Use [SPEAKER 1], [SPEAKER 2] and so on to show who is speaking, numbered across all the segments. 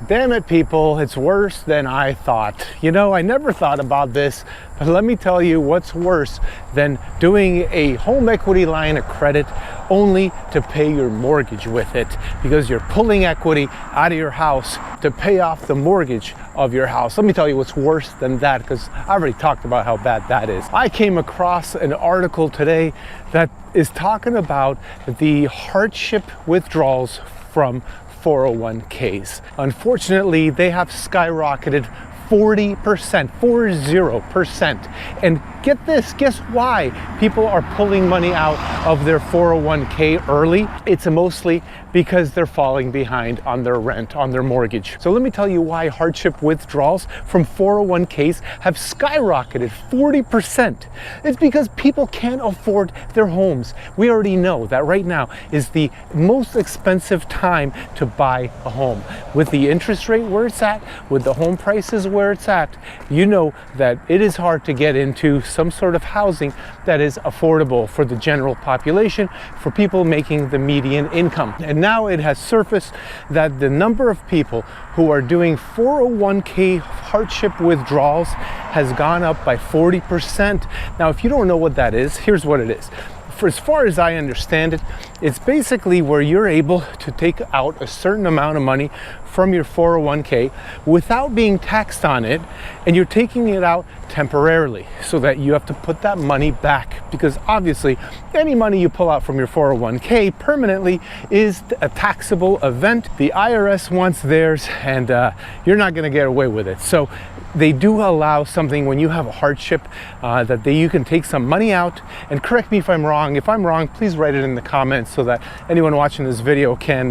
[SPEAKER 1] Damn it, people, it's worse than I thought. You know, I never thought about this, but let me tell you what's worse than doing a home equity line of credit only to pay your mortgage with it, because you're pulling equity out of your house to pay off the mortgage of your house. Let me tell you what's worse than that, because I already talked about how bad that is. I came across an article today that is talking about the hardship withdrawals from 401ks. Unfortunately, they have skyrocketed 40%, 40%. And get this, guess why people are pulling money out of their 401k early? It's mostly because they're falling behind on their rent, on their mortgage. So let me tell you why hardship withdrawals from 401ks have skyrocketed 40%. It's because people can't afford their homes. We already know that right now is the most expensive time to buy a home. With the interest rate where it's at, with the home prices where it's at, you know that it is hard to get into some sort of housing that is affordable for the general population, for people making the median income. And now it has surfaced that the number of people who are doing 401k hardship withdrawals has gone up by 40%. Now, if you don't know what that is, here's what it is. For as far as I understand it, it's basically where you're able to take out a certain amount of money from your 401k without being taxed on it, and you're taking it out temporarily so that you have to put that money back, because obviously any money you pull out from your 401k permanently is a taxable event. The IRS wants theirs, and you're not going to get away with it. So they do allow something when you have a hardship that you can take some money out. And correct me if I'm wrong. If I'm wrong, please write it in the comments so that anyone watching this video can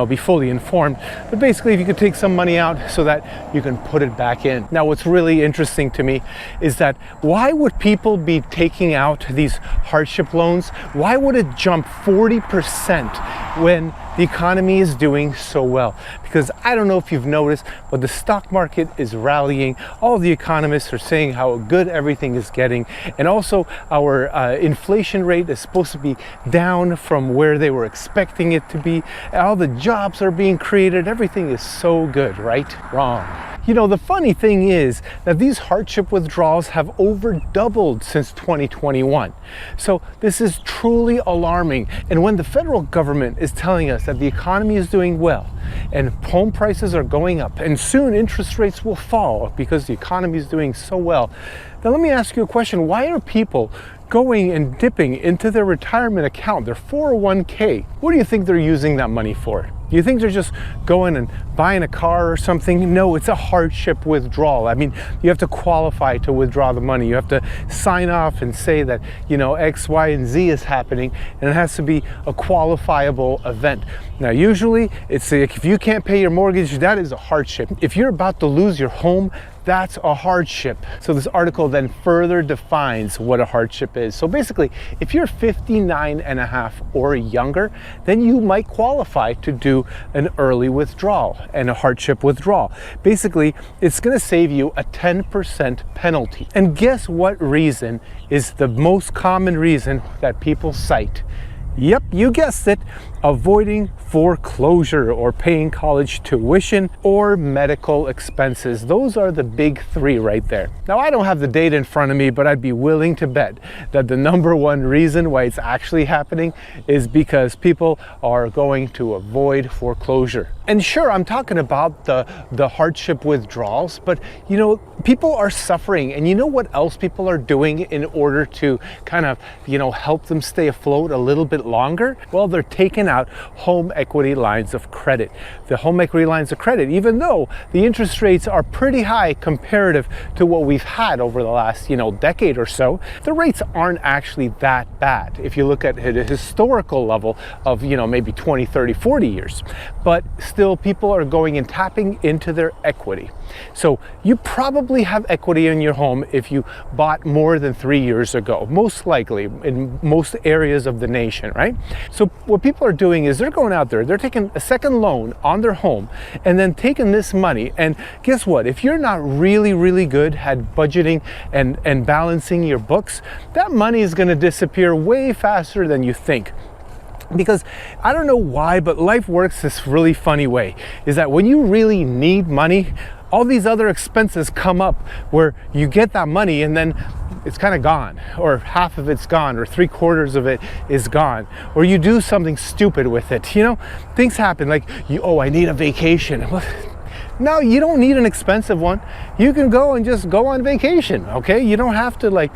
[SPEAKER 1] be fully informed. But basically, if you could take some money out so that you can put it back in. Now, what's really interesting to me is that why would people be taking out these hardship loans? Why would it jump 40% when the economy is doing so well? Because I don't know if you've noticed, but the stock market is rallying. All the economists are saying how good everything is getting. And also our inflation rate is supposed to be down from where they were expecting it to be. All the jobs are being created. Everything is so good, right? Wrong. You know, the funny thing is that these hardship withdrawals have over doubled since 2021. So this is truly alarming. And when the federal government is telling us that the economy is doing well and home prices are going up and soon interest rates will fall because the economy is doing so well, then let me ask you a question. Why are people going and dipping into their retirement account, their 401k? What do you think they're using that money for? Do you think they're just going and buying a car or something? No, it's a hardship withdrawal. I mean, you have to qualify to withdraw the money. You have to sign off and say that, you know, X, Y, and Z is happening, and it has to be a qualifiable event. Now, usually it's like if you can't pay your mortgage, that is a hardship. If you're about to lose your home, that's a hardship. So this article then further defines what a hardship is. So basically, if you're 59 and a half or younger, then you might qualify to do an early withdrawal and a hardship withdrawal. Basically, it's going to save you a 10% penalty. And guess what reason is the most common reason that people cite? Yep, you guessed it. Avoiding foreclosure or paying college tuition or medical expenses. Those are the big three right there. Now, I don't have the data in front of me, but I'd be willing to bet that the number one reason why it's actually happening is because people are going to avoid foreclosure. And sure, I'm talking about the hardship withdrawals, but you know, people are suffering. And you know what else people are doing in order to kind of, you know, help them stay afloat a little bit longer? Well, they're taking out home equity lines of credit. The home equity lines of credit, even though the interest rates are pretty high comparative to what we've had over the last, decade or so, the rates aren't actually that bad if you look at a historical level of, maybe 20, 30, 40 years. But still, people are going and tapping into their equity. So you probably have equity in your home if you bought more than 3 years ago, most likely in most areas of the nation, right? So what people are doing is they're going out there, they're taking a second loan on their home and then taking this money. And guess what? If you're not really, really good at budgeting and balancing your books, that money is going to disappear way faster than you think. Because I don't know why, but life works this really funny way, is that when you really need money, all these other expenses come up where you get that money and then it's kind of gone, or half of it's gone, or 3/4 of it is gone, or you do something stupid with it. You know, things happen like, oh, I need a vacation. No, you don't need an expensive one. You can go and just go on vacation, okay? You don't have to like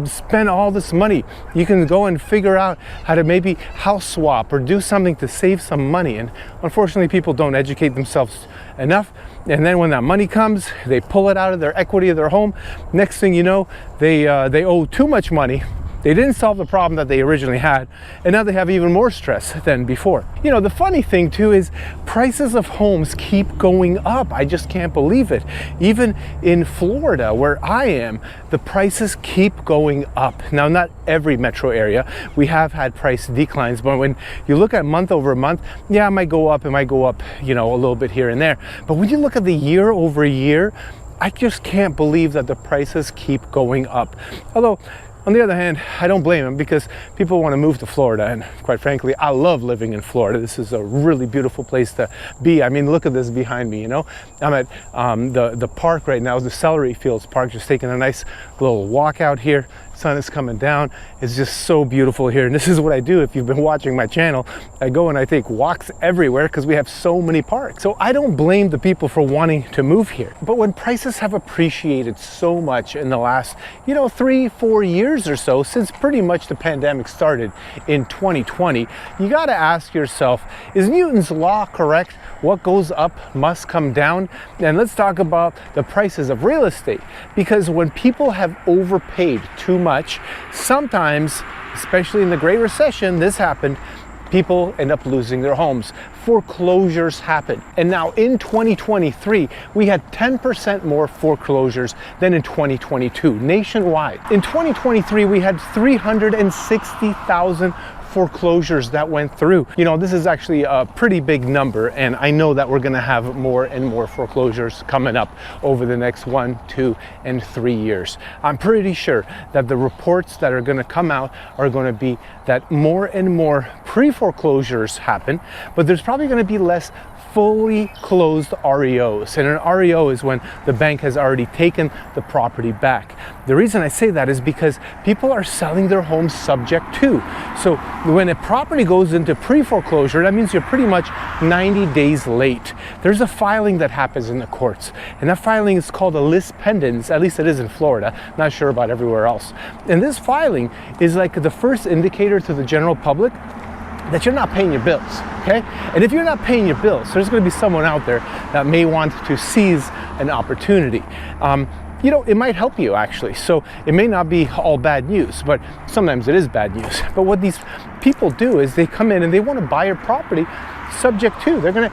[SPEAKER 1] spend all this money. You can go and figure out how to maybe house swap or do something to save some money. And unfortunately, people don't educate themselves enough. And then when that money comes, they pull it out of their equity of their home. Next thing you know, they owe too much money. They didn't solve the problem that they originally had, and now they have even more stress than before. You know, the funny thing too is prices of homes keep going up. I just can't believe it. Even in Florida, where I am, the prices keep going up. Now, not every metro area. We have had price declines, but when you look at month over month, yeah, it might go up, you know, a little bit here and there. But when you look at the year over year, I just can't believe that the prices keep going up. Although, on the other hand, I don't blame them, because people want to move to Florida, and quite frankly, I love living in Florida. This is a really beautiful place to be. I mean, look at this behind me, you know? I'm at the park right now, the Celery Fields Park, just taking a nice little walk out here. Sun is coming down. It's just so beautiful here. And this is what I do. If you've been watching my channel, I go and I take walks everywhere because we have so many parks. So I don't blame the people for wanting to move here. But when prices have appreciated so much in the last, you know, 3-4 years or so, since pretty much the pandemic started in 2020, you got to ask yourself, is Newton's law correct? What goes up must come down. And let's talk about the prices of real estate, because when people have overpaid too much, sometimes, especially in the Great Recession, this happened, people end up losing their homes. Foreclosures happen. And now in 2023, we had 10% more foreclosures than in 2022 nationwide. In 2023, we had 360,000 foreclosures that went through. You know, this is actually a pretty big number, and I know that we're gonna have more and more foreclosures coming up over the next 1, 2, and 3 years. I'm pretty sure that the reports that are gonna come out are gonna be that more and more pre-foreclosures happen, but there's probably gonna be less fully closed REOs. And an REO is when the bank has already taken the property back. The reason I say that is because people are selling their homes subject to. So when a property goes into pre-foreclosure, that means you're pretty much 90 days late. There's a filing that happens in the courts, and that filing is called a lis pendens. At least it is in Florida, not sure about everywhere else. And this filing is like the first indicator to the general public that you're not paying your bills, okay? And if you're not paying your bills, there's gonna be someone out there that may want to seize an opportunity. You know, it might help you actually. So it may not be all bad news, but sometimes it is bad news. But what these people do is they come in and they wanna buy your property subject to. They're gonna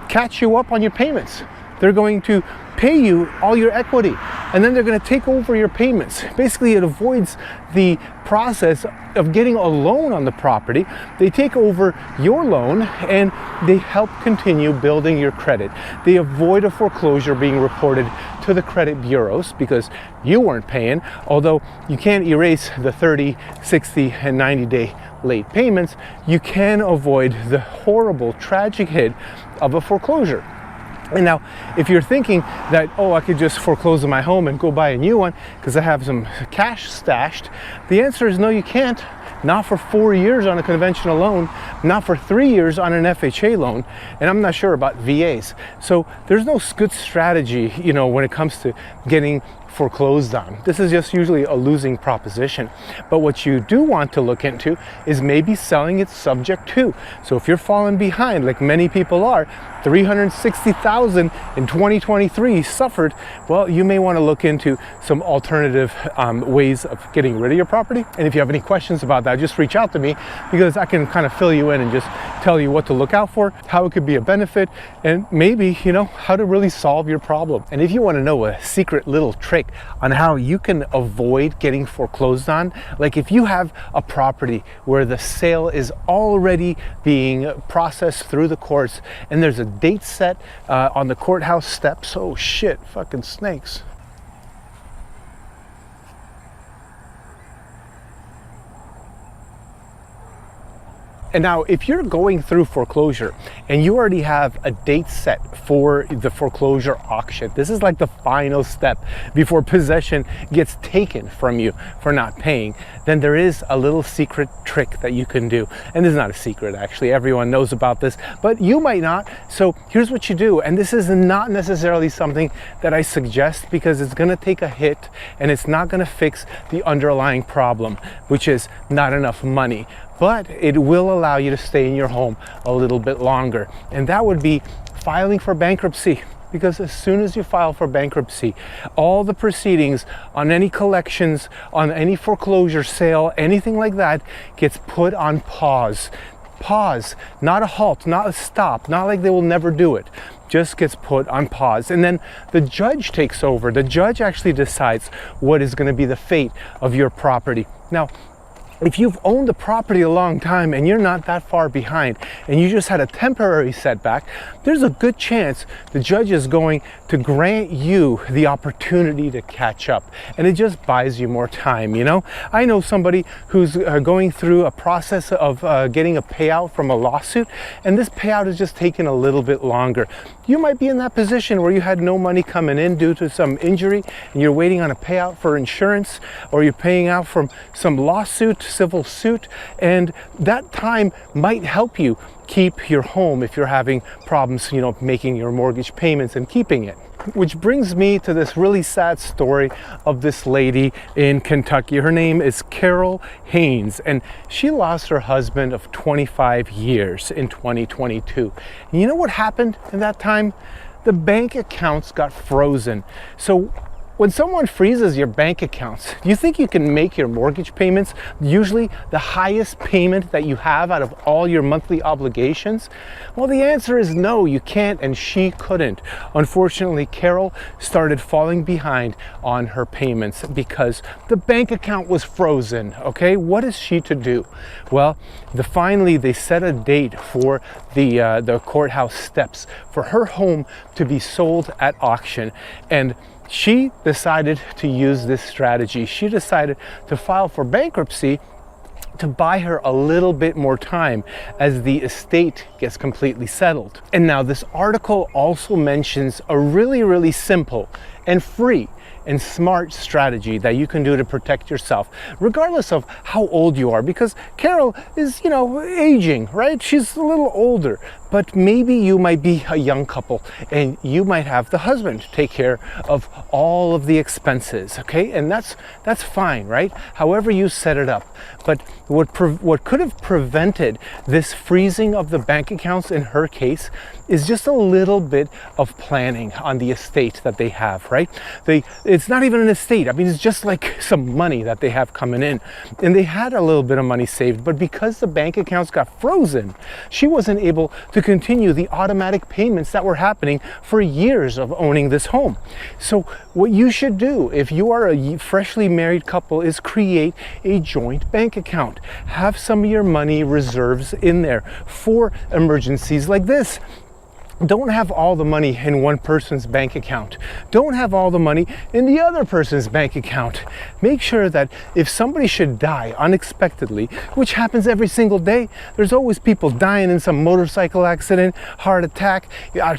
[SPEAKER 1] catch you up on your payments. They're going to pay you all your equity, and then they're going to take over your payments. Basically, it avoids the process of getting a loan on the property. They take over your loan and they help continue building your credit. They avoid a foreclosure being reported to the credit bureaus because you weren't paying, although you can't erase the 30, 60, and 90-day late payments. You can avoid the horrible, tragic hit of a foreclosure. And now, if you're thinking that, oh, I could just foreclose on my home and go buy a new one because I have some cash stashed, the answer is no, you can't. Not for 4 years on a conventional loan, not for 3 years on an FHA loan, and I'm not sure about VAs. So there's no good strategy, you know, when it comes to getting foreclosed on. This is just usually a losing proposition. But what you do want to look into is maybe selling it subject to. So if you're falling behind, like many people are, 360,000 in 2023 suffered, well, you may want to look into some alternative ways of getting rid of your property. And if you have any questions about that, just reach out to me, because I can kind of fill you in and just tell you what to look out for, how it could be a benefit, and maybe, you know, how to really solve your problem. And if you want to know a secret little trick on how you can avoid getting foreclosed on, like if you have a property where the sale is already being processed through the courts and there's a date set on the courthouse steps, oh shit, fucking snakes. And now, if you're going through foreclosure and you already have a date set for the foreclosure auction, this is like the final step before possession gets taken from you for not paying, then there is a little secret trick that you can do. And this is not a secret, actually. Everyone knows about this, but you might not. So here's what you do. And this is not necessarily something that I suggest, because it's going to take a hit and it's not going to fix the underlying problem, which is not enough money. But it will allow you to stay in your home a little bit longer. And that would be filing for bankruptcy. Because as soon as you file for bankruptcy, all the proceedings on any collections, on any foreclosure sale, anything like that gets put on pause. Pause, not a halt, not a stop, not like they will never do it. Just gets put on pause. And then the judge takes over. The judge actually decides what is going to be the fate of your property. Now, if you've owned the property a long time and you're not that far behind and you just had a temporary setback, there's a good chance the judge is going to grant you the opportunity to catch up. And it just buys you more time, you know? I know somebody who's going through a process of getting a payout from a lawsuit, and this payout is just taking a little bit longer. You might be in that position where you had no money coming in due to some injury and you're waiting on a payout for insurance, or you're paying out from some lawsuit, civil suit, and that time might help you keep your home if you're having problems, you know, making your mortgage payments and keeping it. Which brings me to this really sad story of this lady in Kentucky. Her name is Carol Haynes, and she lost her husband of 25 years in 2022. And you know what happened in that time? The bank accounts got frozen. So when someone freezes your bank accounts, do you think you can make your mortgage payments, usually the highest payment that you have out of all your monthly obligations? Well, the answer is no, you can't, and she couldn't. Unfortunately, Carol started falling behind on her payments because the bank account was frozen, okay? What is she to do? Well, finally they set a date for the courthouse steps for her home to be sold at auction, and she decided to use this strategy. She decided to file for bankruptcy to buy her a little bit more time as the estate gets completely settled. And now this article also mentions a really, really simple and free and smart strategy that you can do to protect yourself, regardless of how old you are, because Carol is, you know, aging, right? She's a little older, but maybe you might be a young couple and you might have the husband take care of all of the expenses, okay? And that's fine, right? However you set it up. But what could have prevented this freezing of the bank accounts in her case is just a little bit of planning on the estate that they have, right? It's not even an estate. I mean, it's just like some money that they have coming in. And they had a little bit of money saved, but because the bank accounts got frozen, she wasn't able to continue the automatic payments that were happening for years of owning this home. So what you should do if you are a freshly married couple is create a joint bank account. Have some of your money reserves in there for emergencies like this. Don't have all the money in one person's bank account. Don't have all the money in the other person's bank account. Make sure that if somebody should die unexpectedly, which happens every single day, there's always people dying in some motorcycle accident, heart attack,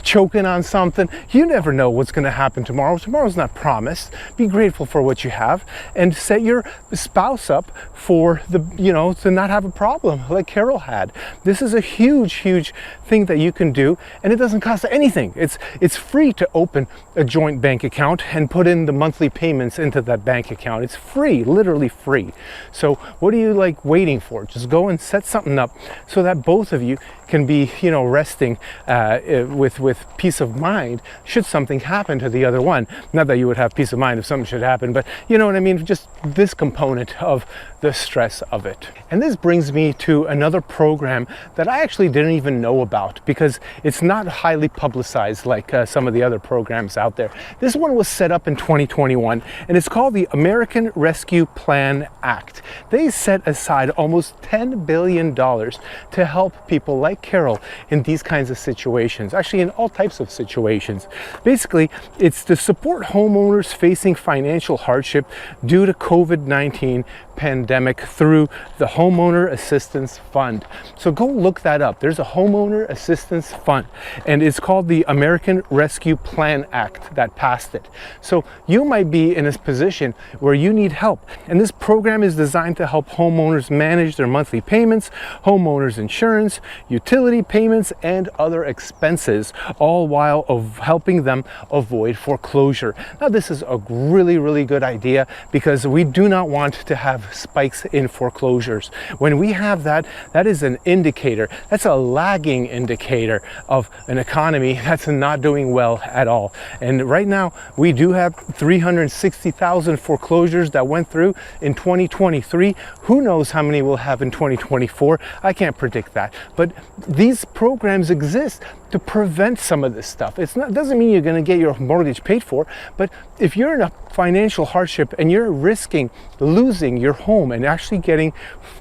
[SPEAKER 1] choking on something. You never know what's going to happen tomorrow. Tomorrow's not promised. Be grateful for what you have and set your spouse up for to not have a problem like Carol had. This is a huge, huge thing that you can do, and it doesn't cost anything. It's free to open a joint bank account and put in the monthly payments into that bank account. It's free, literally free. So what are you waiting for? Just go and set something up so that both of you can be, resting with peace of mind should something happen to the other one. Not that you would have peace of mind if something should happen, but you know what I mean? Just this component of the stress of it. And this brings me to another program that I actually didn't even know about, because it's not highly publicized like some of the other programs out there. This one was set up in 2021, and it's called the American Rescue Plan Act. They set aside almost $10 billion to help people like Carol in these kinds of situations, actually in all types of situations. Basically, it's to support homeowners facing financial hardship due to COVID-19 pandemic through the Homeowner Assistance Fund. So go look that up. There's a Homeowner Assistance Fund, and it's called the American Rescue Plan Act that passed it. So you might be in a position where you need help, and this program is designed to help homeowners manage their monthly payments, homeowners insurance, utility payments, and other expenses, all while helping them avoid foreclosure. Now, this is a really good idea because we do not want to have spikes in foreclosures. When we have that, that is an indicator, that's a lagging indicator of an economy that's not doing well at all. And right now, we do have 360,000 foreclosures that went through in 2023. Who knows how many we'll have in 2024? I can't predict that. But these programs exist to prevent some of this stuff. It doesn't mean you're going to get your mortgage paid for, but if you're in a financial hardship and you're risking losing your home and actually getting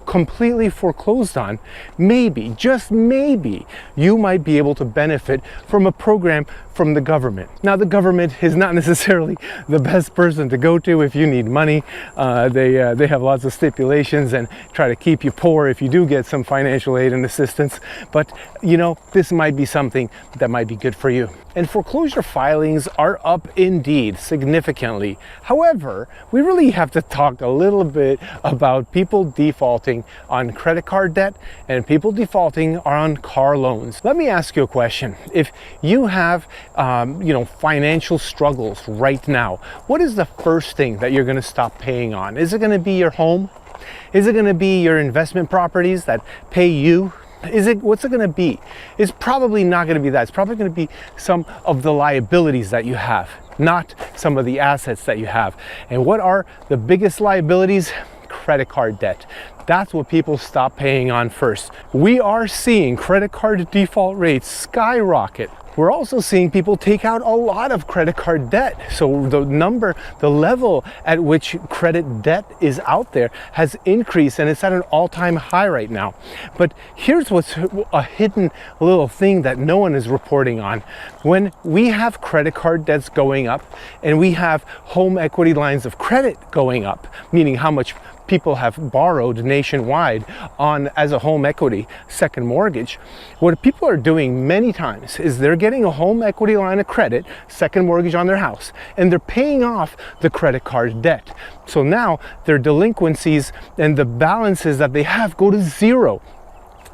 [SPEAKER 1] completely foreclosed on, maybe, just maybe, you might be able to benefit from a program from the government. Now, the government is not necessarily the best person to go to if you need money. They have lots of stipulations and try to keep you poor if you do get some financial aid and assistance. But, you know, this might be something that might be good for you. And foreclosure filings are up indeed significantly. However, we really have to talk a little bit about people defaulting on credit card debt and people defaulting on car loans. Let me ask you a question. If you have financial struggles right now, what is the first thing that you're going to stop paying on? Is it going to be your home? Is it going to be your investment properties that pay you? What's it going to be? It's probably not going to be that. It's probably going to be some of the liabilities that you have, not some of the assets that you have. And what are the biggest liabilities? Credit card debt. That's what people stop paying on first. We are seeing credit card default rates skyrocket. We're also seeing people take out a lot of credit card debt. So the level at which credit debt is out there has increased, and it's at an all-time high right now. But here's what's a hidden little thing that no one is reporting on. When we have credit card debts going up and we have home equity lines of credit going up, meaning how much people have borrowed nationwide as a home equity second mortgage, what people are doing many times is they're getting a home equity line of credit, second mortgage on their house, and they're paying off the credit card debt. So now their delinquencies and the balances that they have go to zero.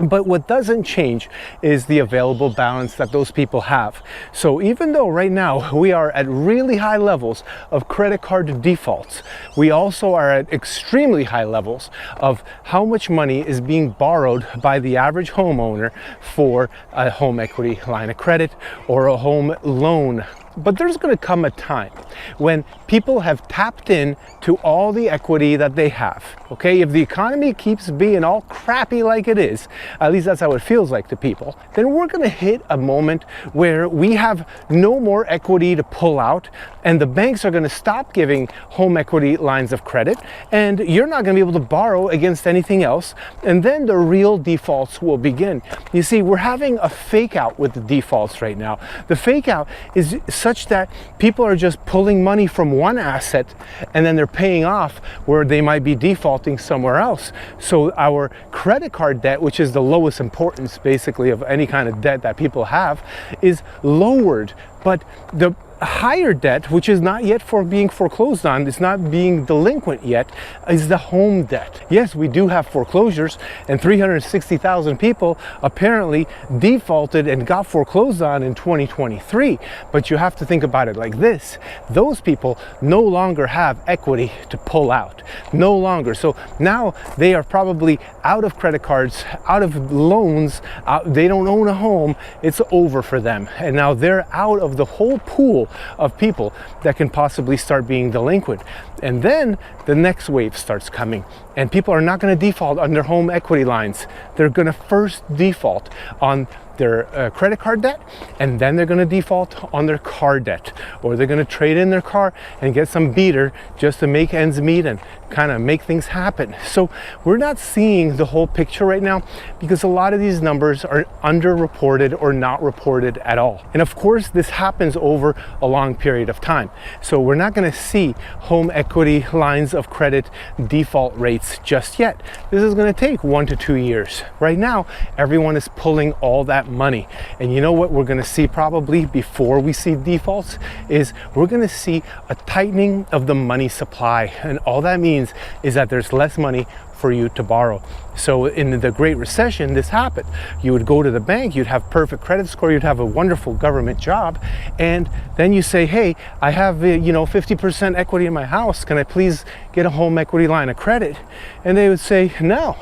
[SPEAKER 1] But what doesn't change is the available balance that those people have. So even though right now we are at really high levels of credit card defaults, we also are at extremely high levels of how much money is being borrowed by the average homeowner for a home equity line of credit or a home loan. But there's going to come a time when people have tapped in to all the equity that they have. Okay, if the economy keeps being all crappy like it is, at least that's how it feels like to people, then we're going to hit a moment where we have no more equity to pull out, and the banks are going to stop giving home equity lines of credit, and you're not going to be able to borrow against anything else, and then the real defaults will begin. You see, we're having a fake out with the defaults right now. The fake out is such that people are just pulling money from one asset and then they're paying off where they might be defaulting somewhere else. So our credit card debt, which is the lowest importance basically of any kind of debt that people have, is lowered. But the higher debt, which is not yet being foreclosed on, it's not being delinquent yet, is the home debt. Yes, we do have foreclosures, and 360,000 people apparently defaulted and got foreclosed on in 2023. But you have to think about it like this. Those people no longer have equity to pull out. No longer. So now they are probably out of credit cards, out of loans, they don't own a home. It's over for them. And now they're out of the whole pool of people that can possibly start being delinquent. And then the next wave starts coming, and people are not going to default on their home equity lines. They're going to first default on their credit card debt, and then they're going to default on their car debt, or they're going to trade in their car and get some beater just to make ends meet and kind of make things happen. So we're not seeing the whole picture right now because a lot of these numbers are underreported or not reported at all. And of course, this happens over a long period of time. So we're not going to see home equity lines of credit default rates just yet. This is going to take 1 to 2 years. Right now, everyone is pulling all that money. And you know what we're going to see probably before we see defaults is we're going to see a tightening of the money supply. And all that means is that there's less money for you to borrow. So in the Great Recession, this happened. You would go to the bank, you'd have perfect credit score, you'd have a wonderful government job, and then you say, hey, I have 50% equity in my house, can I please get a home equity line of credit? And they would say, no,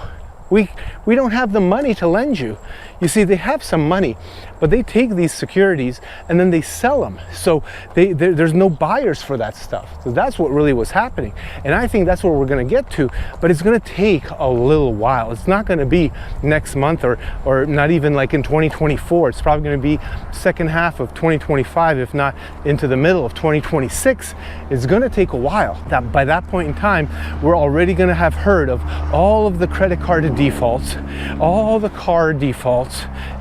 [SPEAKER 1] we don't have the money to lend you. You see, they have some money, but they take these securities and then they sell them. So there's no buyers for that stuff. So that's what really was happening. And I think that's what we're going to get to, but it's going to take a little while. It's not going to be next month or not even like in 2024. It's probably going to be second half of 2025, if not into the middle of 2026. It's going to take a while. That by that point in time, we're already going to have heard of all of the credit card defaults, all the car defaults,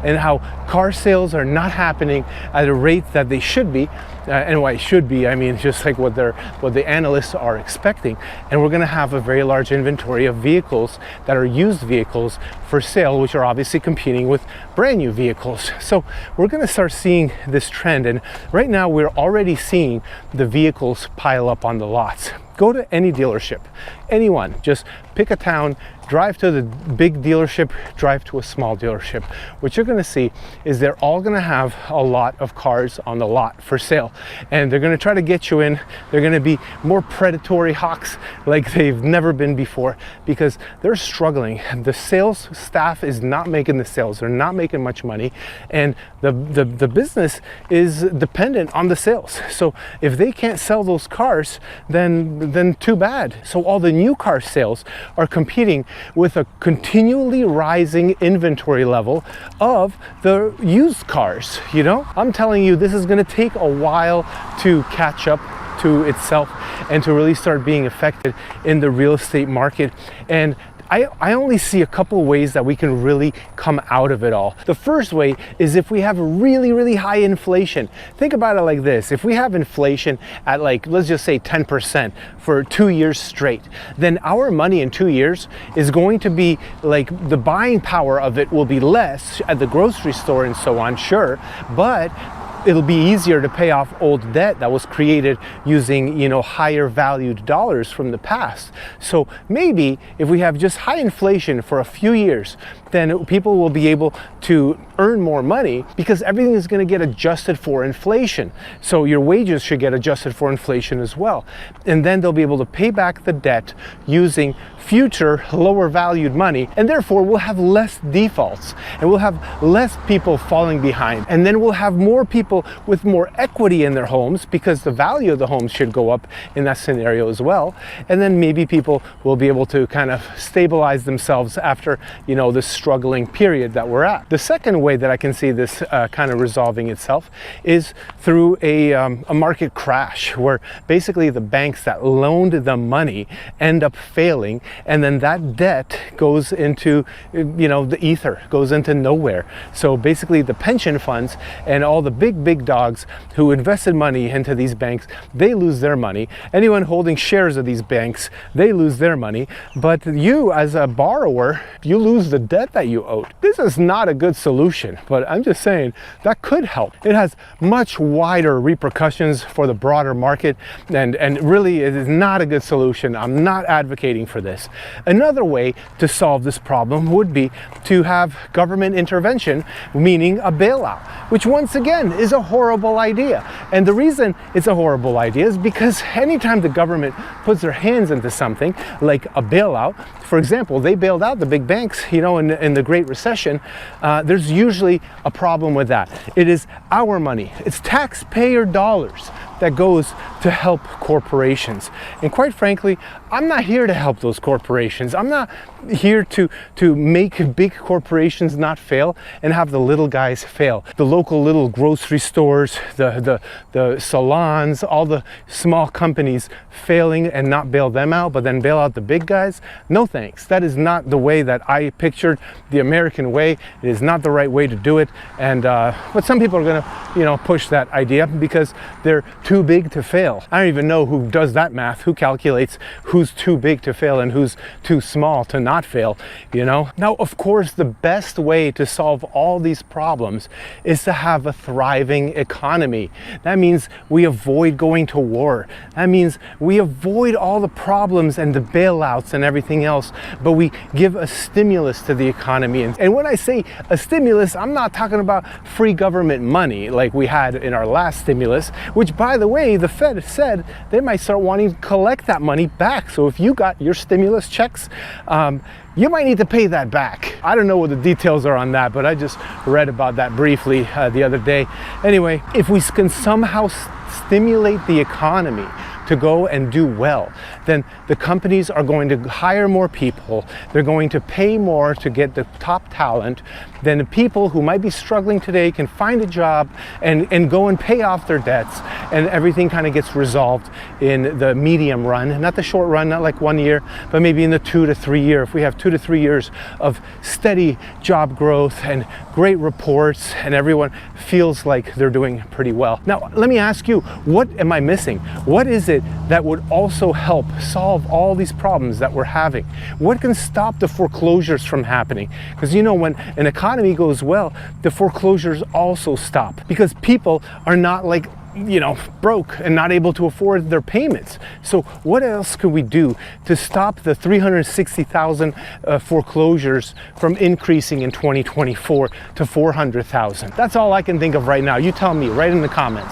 [SPEAKER 1] and how car sales are not happening at a rate that they should be. And why it should be, I mean, just like what the analysts are expecting. And we're going to have a very large inventory of vehicles that are used vehicles for sale, which are obviously competing with brand new vehicles. So we're going to start seeing this trend. And right now we're already seeing the vehicles pile up on the lots. Go to any dealership, anyone, just pick a town, drive to the big dealership, drive to a small dealership. What you're going to see is they're all going to have a lot of cars on the lot for sale, and they're going to try to get you in. They're going to be more predatory hawks like they've never been before because they're struggling. The sales staff is not making the sales. They're not making much money, and the business is dependent on the sales. So if they can't sell those cars, then too bad. So all the new car sales are competing with a continually rising inventory level of the used cars. I'm telling you, this is going to take a while to catch up to itself and to really start being affected in the real estate market. And I only see a couple ways that we can really come out of it all. The first way is if we have really, really high inflation. Think about it like this. If we have inflation at let's just say 10% for 2 years straight, then our money in 2 years is going to be the buying power of it will be less at the grocery store and so on, sure, but it'll be easier to pay off old debt that was created using, higher valued dollars from the past. So maybe if we have just high inflation for a few years, then people will be able to earn more money because everything is going to get adjusted for inflation. So your wages should get adjusted for inflation as well. And then they'll be able to pay back the debt using future lower valued money, and therefore we'll have less defaults and we'll have less people falling behind. And then we'll have more people with more equity in their homes because the value of the homes should go up in that scenario as well. And then maybe people will be able to kind of stabilize themselves after, this struggling period that we're at. The second way that I can see this kind of resolving itself is through a market crash where basically the banks that loaned the money end up failing, and then that debt goes into the ether, goes into nowhere. So basically the pension funds and all the big dogs who invested money into these banks, they lose their money. Anyone holding shares of these banks, they lose their money. But you as a borrower, you lose the debt that you owed. This is not a good solution, but I'm just saying that could help. It has much wider repercussions for the broader market, and really it is not a good solution. I'm not advocating for this. Another way to solve this problem would be to have government intervention, meaning a bailout, which once again is a horrible idea. And the reason it's a horrible idea is because anytime the government puts their hands into something like a bailout, for example, they bailed out the big banks, in the Great Recession, there's usually a problem with that. It is our money. It's taxpayer dollars that goes to help corporations. And quite frankly, I'm not here to help those corporations. I'm not here to make big corporations not fail and have the little guys fail. The local little grocery stores, the salons, all the small companies failing and not bail them out, but then bail out the big guys. No thanks. That is not the way that I pictured the American way. It is not the right way to do it. And but some people are gonna, push that idea because they're too big to fail. I don't even know who does that math, who calculates who's too big to fail and who's too small to not fail, Now, of course, the best way to solve all these problems is to have a thriving economy. That means we avoid going to war. That means we avoid all the problems and the bailouts and everything else, but we give a stimulus to the economy. And when I say a stimulus, I'm not talking about free government money like we had in our last stimulus, which, by the way, the Fed said they might start wanting to collect that money back. So if you got your stimulus checks, you might need to pay that back. I don't know what the details are on that, but I just read about that briefly the other day. Anyway, if we can somehow stimulate the economy to go and do well, then the companies are going to hire more people. They're going to pay more to get the top talent. Then the people who might be struggling today can find a job and go and pay off their debts, and everything kind of gets resolved in the medium run, not the short run, not like 1 year, but maybe in the 2 to 3 year. If we have 2 to 3 years of steady job growth and great reports and everyone feels like they're doing pretty well. Now, let me ask you, what am I missing? What is it that would also help solve all these problems that we're having? What can stop the foreclosures from happening? Because when an economy goes well, the foreclosures also stop because people are not broke and not able to afford their payments. So what else could we do to stop the 360,000 foreclosures from increasing in 2024 to 400,000? That's all I can think of right now. You tell me right in the comments.